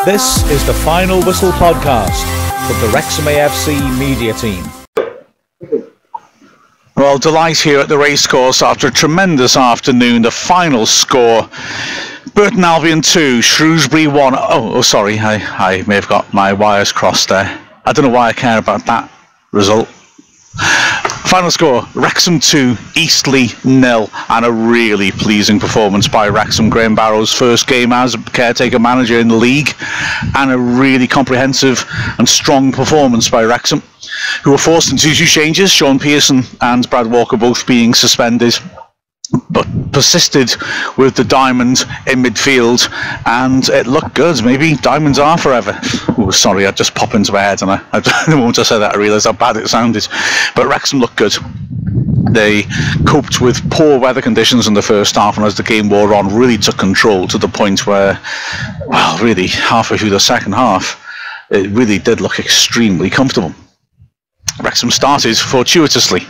This is the Final Whistle podcast from the Wrexham AFC media team. Well, delight here at the racecourse after a tremendous afternoon. The final score, Burton Albion 2, Shrewsbury 1. Oh, sorry, I may have got my wires crossed there. I don't know why I care about that result. Final score, Wrexham 2, Eastleigh 0, and a really pleasing performance by Wrexham. Graham Barrow's first game as caretaker manager in the league, and a really comprehensive and strong performance by Wrexham, who were forced into two changes, Sean Pearson and Brad Walker both being suspended, but persisted with the diamond in midfield, and it looked good. Maybe diamonds are forever. Oh, sorry, I just popped into my head, and the moment I said that I realised how bad it sounded. But Wrexham looked good. They coped with poor weather conditions in the first half, and as the game wore on, really took control to the point where, well, really halfway through the second half, it really did look extremely comfortable. Wrexham started fortuitously,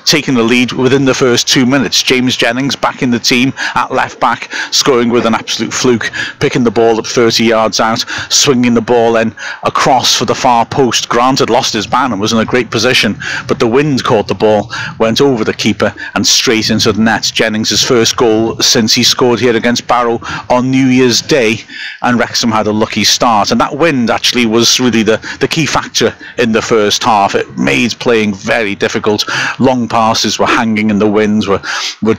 taking the lead within the first 2 minutes. James Jennings back in the team at left back, scoring with an absolute fluke, picking the ball up 30 yards out, swinging the ball then across for the far post. Grant had lost his man and was in a great position, but the wind caught the ball, went over the keeper and straight into the net. Jennings' first goal since he scored here against Barrow on New Year's Day, and Wrexham had a lucky start. And that wind actually was really the key factor in the first half. It made playing very difficult. Long passes were hanging in the winds, were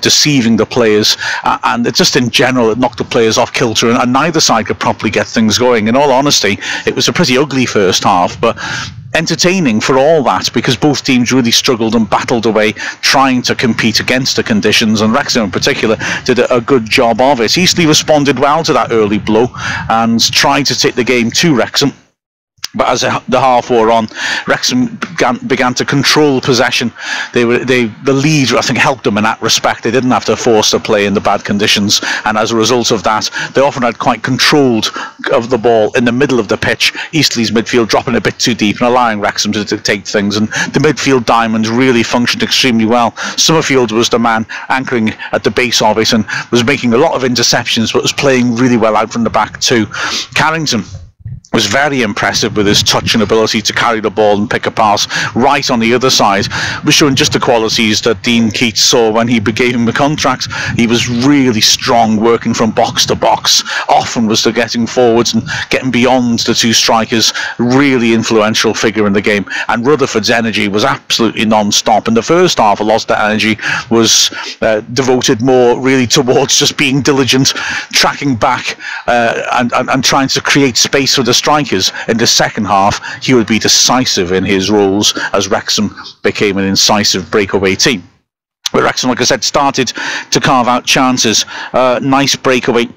deceiving the players, and it just in general it knocked the players off kilter, and neither side could properly get things going. In all honesty, it was a pretty ugly first half, but entertaining for all that, because both teams really struggled and battled away trying to compete against the conditions, and Wrexham in particular did a good job of it. Eastleigh responded well to that early blow and tried to take the game to Wrexham. But as the half wore on, Wrexham began to control possession. The lead, I think, helped them in that respect. They didn't have to force the play in the bad conditions, and as a result of that, they often had quite controlled of the ball in the middle of the pitch. Eastleigh's midfield dropping a bit too deep and allowing Wrexham to dictate things, and the midfield diamond really functioned extremely well. Summerfield was the man anchoring at the base of it and was making a lot of interceptions, but was playing really well out from the back too. Carrington was very impressive with his touch and ability to carry the ball and pick a pass. Right on the other side was showing just the qualities that Dean Keats saw when he gave him the contract. He was really strong, working from box to box, often was getting forwards and getting beyond the two strikers. Really influential figure in the game, and Rutherford's energy was absolutely non-stop. In the first half, a lot of that energy was devoted more really towards just being diligent, tracking back and trying to create space for the strikers. In the second half, he would be decisive in his roles as Wrexham became an incisive breakaway team. But Wrexham, like I said, started to carve out chances. Nice breakaway.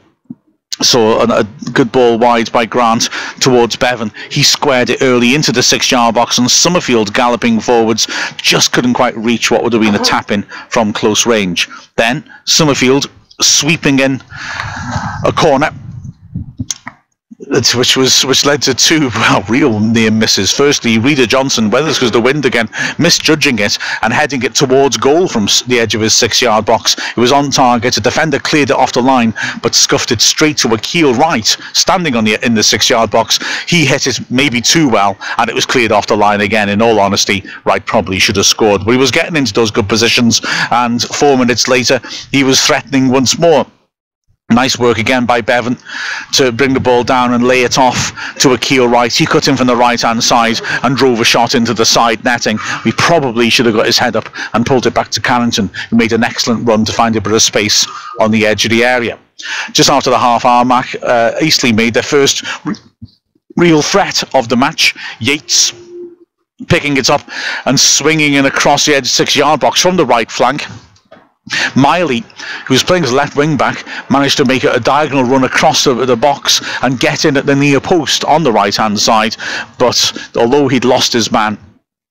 Saw a good ball wide by Grant towards Bevan. He squared it early into the 6-yard box, and Summerfield galloping forwards just couldn't quite reach what would have been a tap-in from close range. Then Summerfield sweeping in a corner, which led to two real near misses. Firstly, Reader Johnson, whether it's because of the wind again, misjudging it and heading it towards goal from the edge of his 6-yard box. It was on target. A defender cleared it off the line, but scuffed it straight to Akil Wright, standing in the 6-yard box. He hit it maybe too well, and it was cleared off the line again. In all honesty, Wright probably should have scored, but he was getting into those good positions, and 4 minutes later, he was threatening once more. Nice work again by Bevan to bring the ball down and lay it off to Akil Wright. He cut in from the right-hand side and drove a shot into the side netting. We probably should have got his head up and pulled it back to Carrington, who made an excellent run to find a bit of space on the edge of the area. Just after the half-hour mark, Eastleigh made their first real threat of the match. Yates picking it up and swinging in across the edge 6-yard box from the right flank. Miley, who was playing as left wing back, managed to make a diagonal run across the box and get in at the near post on the right hand side, but although he'd lost his man,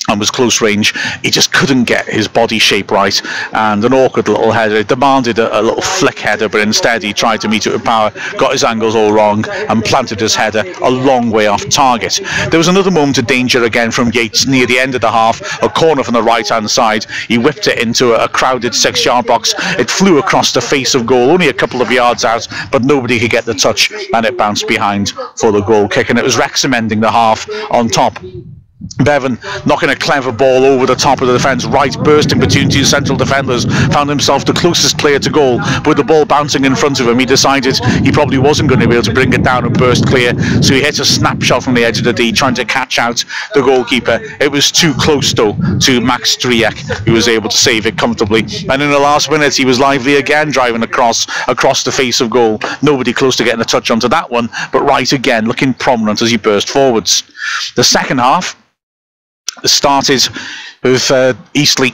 and was close range. He just couldn't get his body shape right, and an awkward little header. It demanded a little flick header, but instead he tried to meet it with power, got his angles all wrong, and planted his header a long way off target. There was another moment of danger again from Yates near the end of the half, a corner from the right-hand side. He whipped it into a crowded 6-yard box. It flew across the face of goal, only a couple of yards out, but nobody could get the touch, and it bounced behind for the goal kick, and it was Wrexham ending the half on top. Bevan knocking a clever ball over the top of the defence. Wright bursting between two central defenders, found himself the closest player to goal, but with the ball bouncing in front of him, he decided he probably wasn't going to be able to bring it down and burst clear, so he hit a snapshot from the edge of the D, trying to catch out the goalkeeper. It was too close though to Max Striek, who was able to save it comfortably, and in the last minute he was lively again, driving across the face of goal. Nobody close to getting a touch onto that one, but Wright again looking prominent as he burst forwards. The second half started with Eastleigh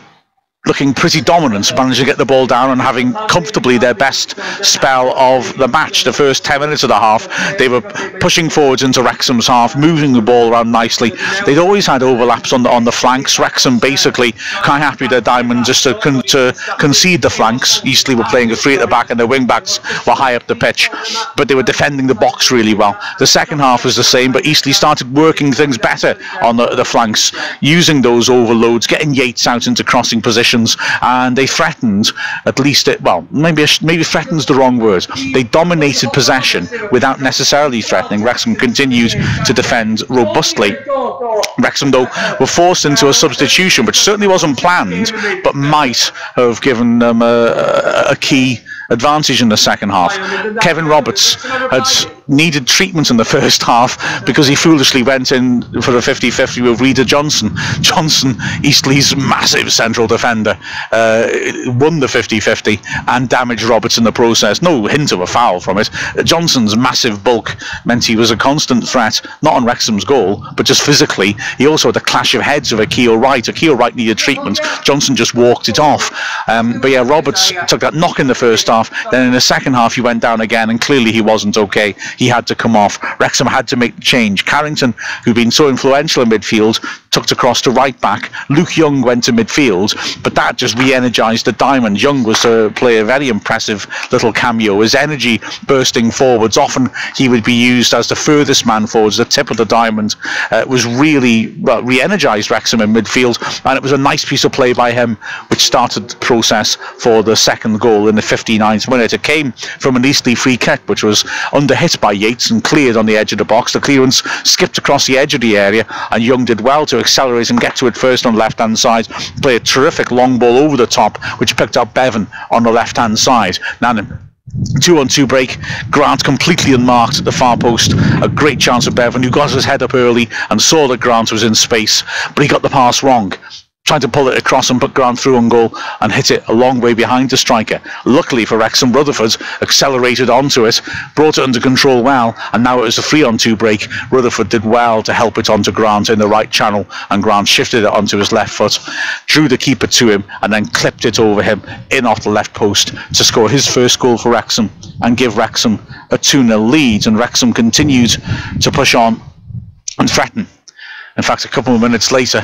looking pretty dominant, managing to get the ball down and having comfortably their best spell of the match. The first 10 minutes of the half, they were pushing forwards into Wrexham's half, moving the ball around nicely. They'd always had overlaps on the flanks. Wrexham basically quite happy with their diamond just to concede the flanks. Eastleigh were playing a 3 at the back, and their wing backs were high up the pitch, but they were defending the box really well. The second half was the same, but Eastleigh started working things better on the flanks, using those overloads, getting Yates out into crossing positions, and they threatened, at least maybe threatened's the wrong word. They dominated possession without necessarily threatening. Wrexham continued to defend robustly. Wrexham though were forced into a substitution which certainly wasn't planned, but might have given them a key advantage in the second half. Kevin Roberts had needed treatment in the first half because he foolishly went in for a 50-50 with Reader Johnson. Johnson, Eastleigh's massive central defender, won the 50-50 and damaged Roberts in the process. No hint of a foul from it. Johnson's massive bulk meant he was a constant threat, not on Wrexham's goal, but just physically. He also had a clash of heads with Akil Wright. Akil Wright needed treatment. Johnson just walked it off. But yeah, Roberts took that knock in the first half. Then in the second half he went down again, and clearly he wasn't okay. He had to come off. Wrexham had to make the change. Carrington, who'd been so influential in midfield, tucked across to right back. Luke Young went to midfield, but that just re-energised the diamond. Young was to play a very impressive little cameo. His energy bursting forwards, often he would be used as the furthest man forwards, the tip of the diamond. Was really re-energised Wrexham in midfield, and it was a nice piece of play by him which started the process for the second goal in the 59th minute. It came from an Eastleigh free kick which was underhit by Yates and cleared on the edge of the box. The clearance skipped across the edge of the area, and Young did well to accelerate and get to it first on the left hand side, play a terrific long ball over the top which picked up Bevan on the left hand side. Now 2-on-2 break, Grant completely unmarked at the far post. A great chance of Bevan, who got his head up early and saw that Grant was in space, but he got the pass wrong, trying to pull it across and put Grant through on goal, and hit it a long way behind the striker. Luckily for Wrexham, Rutherford accelerated onto it, brought it under control well, and now it was a 3-on-2 break. Rutherford did well to help it onto Grant in the right channel, and Grant shifted it onto his left foot, drew the keeper to him, and then clipped it over him in off the left post to score his first goal for Wrexham and give Wrexham a 2-0 lead. And Wrexham continued to push on and threaten. In fact, a couple of minutes later,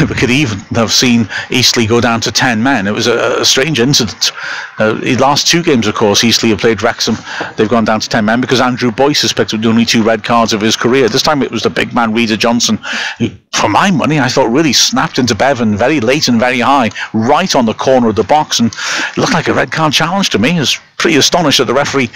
we could even have seen Eastleigh go down to 10 men. It was a strange incident. The last two games, of course, Eastleigh have played Wrexham. They've gone down to 10 men because Andrew Boyce has picked up the only 2 red cards of his career. This time it was the big man, Reader Johnson, who, for my money, I thought really snapped into Bevan very late and very high, right on the corner of the box, and it looked like a red card challenge to me. I was pretty astonished that the referee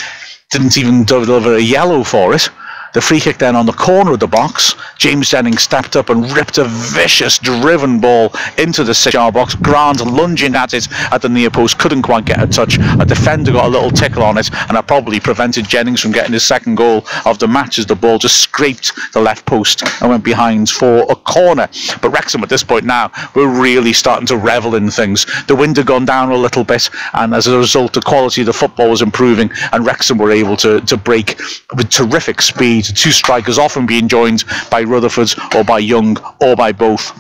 didn't even deliver a yellow for it. The free kick then on the corner of the box. James Jennings stepped up and ripped a vicious driven ball into the 6-yard box. Grant lunging at it at the near post, couldn't quite get a touch. A defender got a little tickle on it, and that probably prevented Jennings from getting his second goal of the match, as the ball just scraped the left post and went behind for a corner. But Wrexham at this point now were really starting to revel in things. The wind had gone down a little bit, and as a result the quality of the football was improving, and Wrexham were able to break with terrific speed. 2 strikers often being joined by Rutherford or by Young or by both.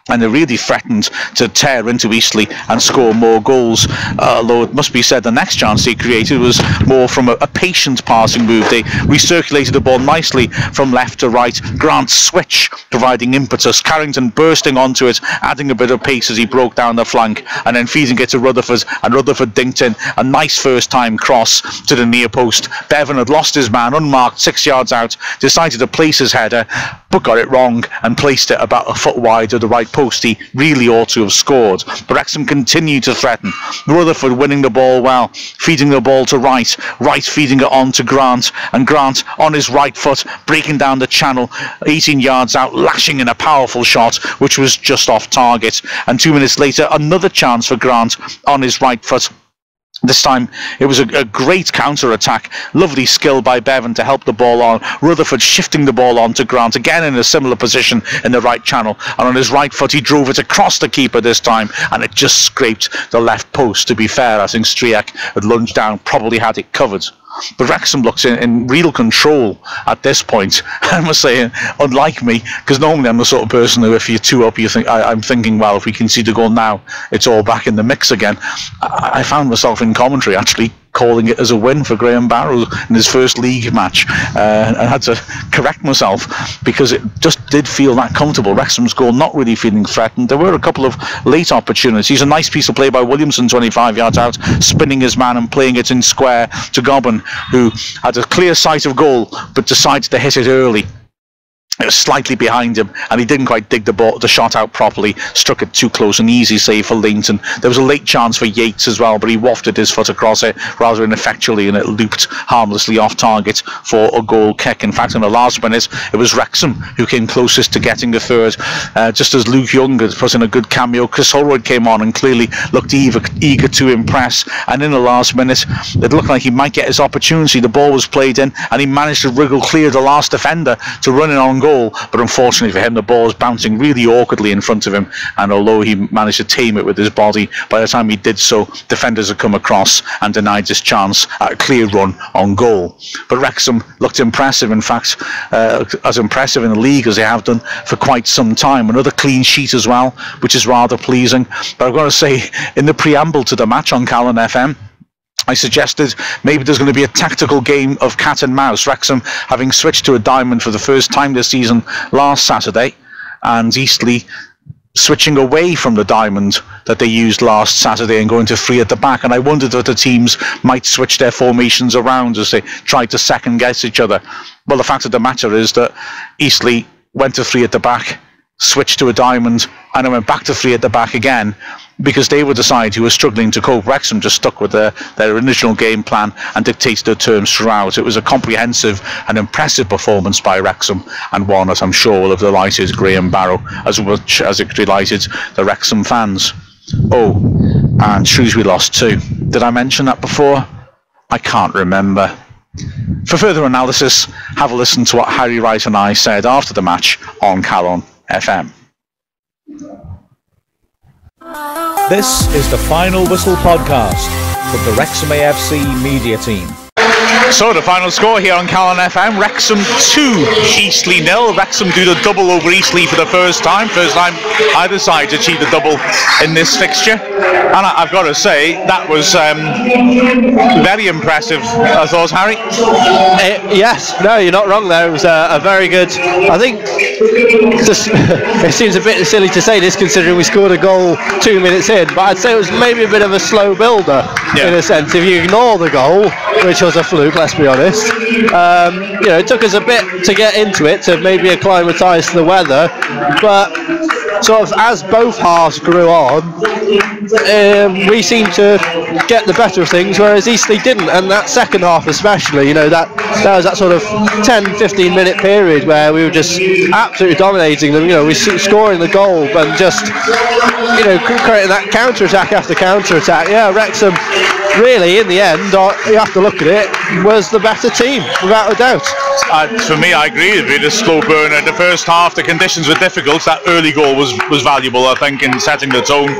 and they really threatened to tear into Eastleigh and score more goals. Although it must be said the next chance they created was more from a patient passing move. They recirculated the ball nicely from left to right. Grant's switch providing impetus, Carrington bursting onto it, adding a bit of pace as he broke down the flank, and then feeding it to Rutherford, and Rutherford dinked in a nice first time cross to the near post. Bevan had lost his man unmarked 6 yards out, decided to place his header but got it wrong and placed it about a foot wide of the right post. He really ought to have scored, but Wrexham continued to threaten. Rutherford winning the ball well, feeding the ball to Wright, Wright feeding it on to Grant, and Grant on his right foot breaking down the channel 18 yards out, lashing in a powerful shot which was just off target. And 2 minutes later, another chance for Grant on his right foot. This time it was a great counter-attack. Lovely skill by Bevan to help the ball on. Rutherford shifting the ball on to Grant, again in a similar position in the right channel. And on his right foot he drove it across the keeper this time, and it just scraped the left post. To be fair, I think Striak had lunged down, probably had it covered. But Wrexham looked in real control at this point. I must say, unlike me, because normally I'm the sort of person who, if you're 2 up, you think I'm thinking, well, if we concede a goal now, it's all back in the mix again. I found myself in commentary actually calling it as a win for Graham Barrow in his first league match, and I had to correct myself because it just did feel that comfortable. Wrexham's goal not really feeling threatened. There were a couple of late opportunities. A nice piece of play by Williamson 25 yards out, spinning his man and playing it in square to Gobbin, who had a clear sight of goal but decided to hit it early. It was slightly behind him, and he didn't quite dig the shot out properly, struck it too close. An easy save for Langton. There was a late chance for Yates as well, but he wafted his foot across it rather ineffectually, and it looped harmlessly off target for a goal kick. In fact, in the last minute, it was Wrexham who came closest to getting the third. Just as Luke Young had put in a good cameo, Chris Holroyd came on and clearly looked eager to impress. And in the last minute, it looked like he might get his opportunity. The ball was played in, and he managed to wriggle clear the last defender to run in on goal. But unfortunately for him, the ball was bouncing really awkwardly in front of him, and although he managed to tame it with his body, by the time he did so, defenders had come across and denied his chance at a clear run on goal. But Wrexham looked impressive, in fact, as impressive in the league as they have done for quite some time. Another clean sheet as well, which is rather pleasing. But I've got to say, in the preamble to the match on Calon FM, I suggested maybe there's going to be a tactical game of cat and mouse. Wrexham having switched to a diamond for the first time this season last Saturday, and Eastleigh switching away from the diamond that they used last Saturday and going to three at the back. And I wondered if the teams might switch their formations around as they tried to second guess each other. Well, the fact of the matter is that Eastleigh went to three at the back, switched to a diamond, and then went back to three at the back again, because they were the side who were struggling to cope. Wrexham just stuck with their original game plan and dictated their terms throughout. It was a comprehensive and impressive performance by Wrexham, and one that I'm sure will have delighted Graham Barrow as much as it delighted the Wrexham fans. Oh, and Shrewsbury lost too. Did I mention that before? I can't remember. For further analysis, have a listen to what Harry Wright and I said after the match on Calon FM. This is the Final Whistle podcast from the Wrexham AFC media team. So the final score here on Calon FM, Wrexham 2, Eastleigh 0. Wrexham do the double over Eastleigh for the first time either side to achieve the double in this fixture. And I've got to say, that was very impressive. Thoughts, Harry? Yes, no, you're not wrong there. It was a very good, I think, it seems a bit silly to say this considering we scored a goal 2 minutes in, but I'd say it was maybe a bit of a slow builder in a sense. If you ignore the goal, which was a fluke, let's be honest, it took us a bit to get into it, to maybe acclimatise to the weather, but sort of as both halves grew on, we seemed to get the better of things, whereas Eastleigh didn't. And that second half especially, that was that sort of 10-15 minute period where we were just absolutely dominating them. We scoring the goal and just creating that counter attack after counter attack. Wrexham really, in the end, you have to look at it, was the better team without a doubt. For me, I agree. It was a slow burner. In the first half, the conditions were difficult. That early goal was valuable, I think, in setting the tone.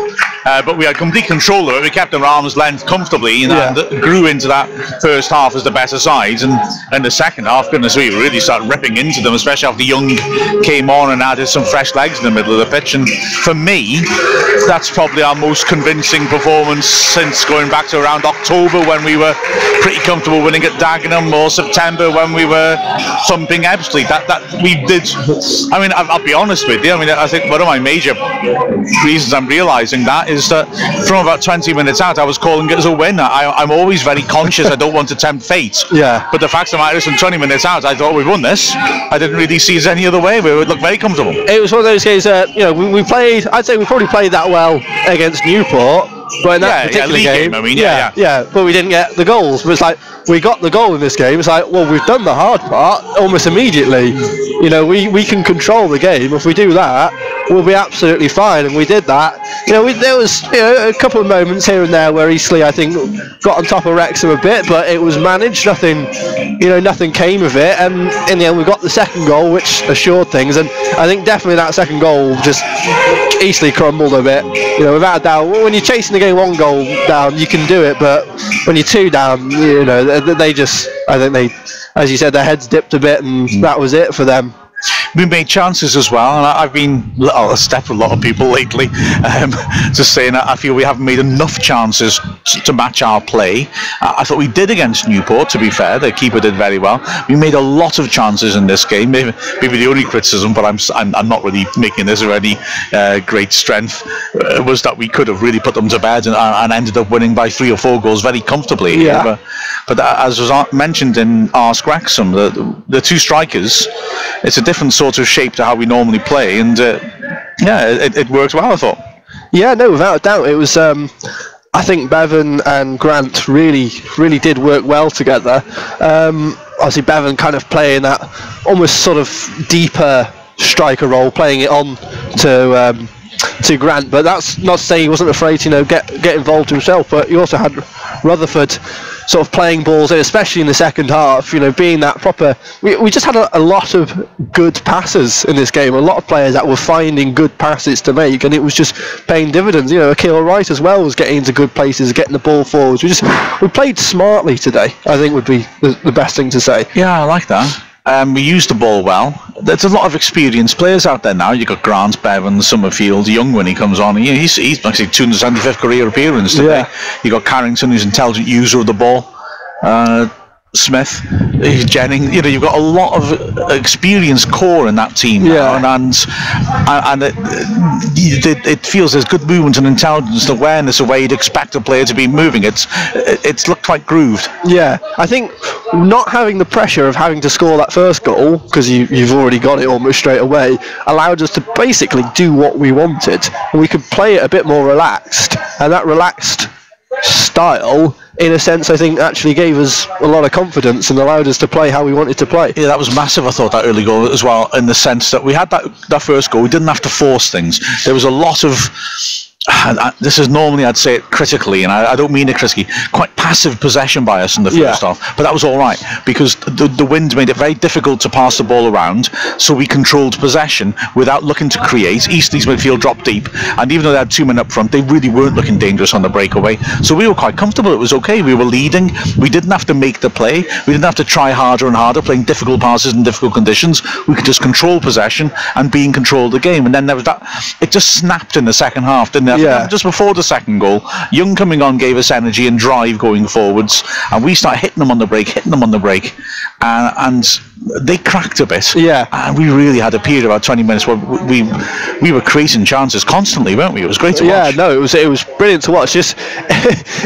but we had complete control of it. We kept our arm's length comfortably, and grew into that first half as the better sides. And the second half, goodness me, we really started ripping into them, especially after Young came on and added some fresh legs in the middle of the pitch. And for me, that's probably our most convincing performance since going back to around October, when we were pretty comfortable winning at Dagenham, or September when we were thumping Ebbsfleet. That we did. I mean, I'll be honest with you. I mean, I think one of my major reasons I'm realising that is that from about 20 minutes out, I was calling it as a win. I'm always very conscious. I don't want to tempt fate. Yeah. But the fact of the matter is, from 20 minutes out, I thought we won this. I didn't really see it any other way. We would look very comfortable. It was one of those games that, you know, we played. I'd say we probably played that well against Newport. But in that particular game, I mean, but we didn't get the goals. But it's like, we got the goal in this game. It's like, well, we've done the hard part almost immediately. You know, we can control the game. If we do that, we'll be absolutely fine. And we did that. You know, there was, you know, a couple of moments here and there where Eastleigh, I think, got on top of Wrexham a bit, but it was managed. Nothing came of it. And in the end, we got the second goal, which assured things. And I think definitely that second goal just Eastleigh crumbled a bit. You know, without a doubt, when you're chasing the game 1 goal down, you can do it, but when you're 2 down, you know, they just, I think they, as you said, their heads dipped a bit, and that was it for them. We made chances as well, and I've been a step with a lot of people lately, just saying that I feel we haven't made enough chances to match our play. I thought we did against Newport, to be fair. The keeper did very well. We made a lot of chances in this game. Maybe the only criticism, but I'm not really making this of any great strength, was that we could have really put them to bed and ended up winning by 3 or 4 goals very comfortably. Yeah. But as was mentioned in Ask Wrexham, the 2 strikers, it's a different sort of shape to how we normally play, and it worked well, I thought. Yeah, no, without a doubt. It was, I think Bevan and Grant really did work well together. Obviously Bevan kind of playing that almost sort of deeper striker role, playing it on to Grant, but that's not to say he wasn't afraid to, you know, get involved himself. But you also had Rutherford sort of playing balls in, especially in the second half, you know, being that proper. We just had a lot of good passes in this game, a lot of players that were finding good passes to make, and it was just paying dividends. You know, Akil Wright as well was getting into good places, getting the ball forwards. We played smartly today, I think would be the best thing to say. Yeah, I like that. We used the ball well. There's a lot of experienced players out there now. You've got Grant, Bevan, Summerfield, Young when he comes on. He's actually 275th career appearance today. Yeah. You've got Carrington, who's an intelligent user of the ball. Smith, Jennings, you know, you've got a lot of experienced core in that team now, and it feels there's good movement and intelligence and awareness of where you'd expect a player to be moving. It's looked quite grooved. Yeah, I think not having the pressure of having to score that first goal, because you've already got it almost straight away, allowed us to basically do what we wanted. We could play it a bit more relaxed, and that relaxed style, in a sense, I think actually gave us a lot of confidence and allowed us to play how we wanted to play. Yeah, that was massive, I thought, that early goal as well, in the sense that we had that first goal. We didn't have to force things. There was a lot of, this is normally, I'd say it critically, and I don't mean it critically, quite passive possession by us in the first half, but that was all right, because the wind made it very difficult to pass the ball around, so we controlled possession without looking to create. Eastleigh's midfield dropped deep, and even though they had 2 men up front, they really weren't looking dangerous on the breakaway, so we were quite comfortable. It was okay. We were leading. We didn't have to make the play. We didn't have to try harder and harder, playing difficult passes in difficult conditions. We could just control possession and be in control of the game, and then there was that, it just snapped in the second half, didn't it? Yeah. Just before the second goal, Young coming on gave us energy and drive going forwards, and we started hitting them on the break, and they cracked a bit. Yeah. And we really had a period of about 20 minutes where we were creating chances constantly, weren't we? It was great to watch. Yeah, no, it was brilliant to watch. Just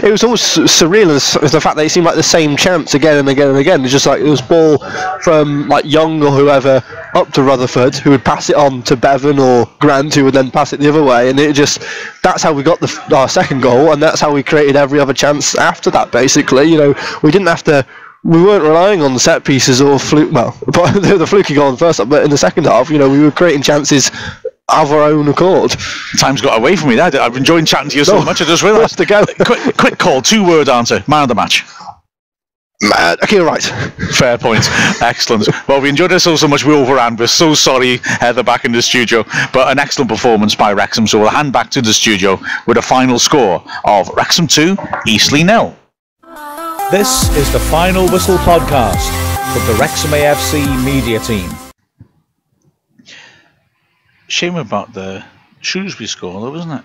it was almost surreal as the fact that it seemed like the same chance again and again and again. It's just like it was ball from like Young or whoever up to Rutherford, who would pass it on to Bevan or Grant, who would then pass it the other way, and it just, that's how we got our second goal, and that's how we created every other chance after that. Basically, you know, we weren't relying on the set pieces or the fluky goal in the first half, but in the second half, you know, we were creating chances of our own accord. Time's got away from me there. I've enjoyed chatting to you so much, I just realised. To go. Quick call, 2-word answer, man of the match. Okay, right. Fair point. Excellent. Well, we enjoyed ourselves so much we overran. We're so sorry, Heather, back in the studio. But an excellent performance by Wrexham. So we'll hand back to the studio with a final score of Wrexham 2, Eastleigh 0. This is the Final Whistle podcast from the Wrexham AFC media team. Shame about the Shrewsbury score, though, wasn't it?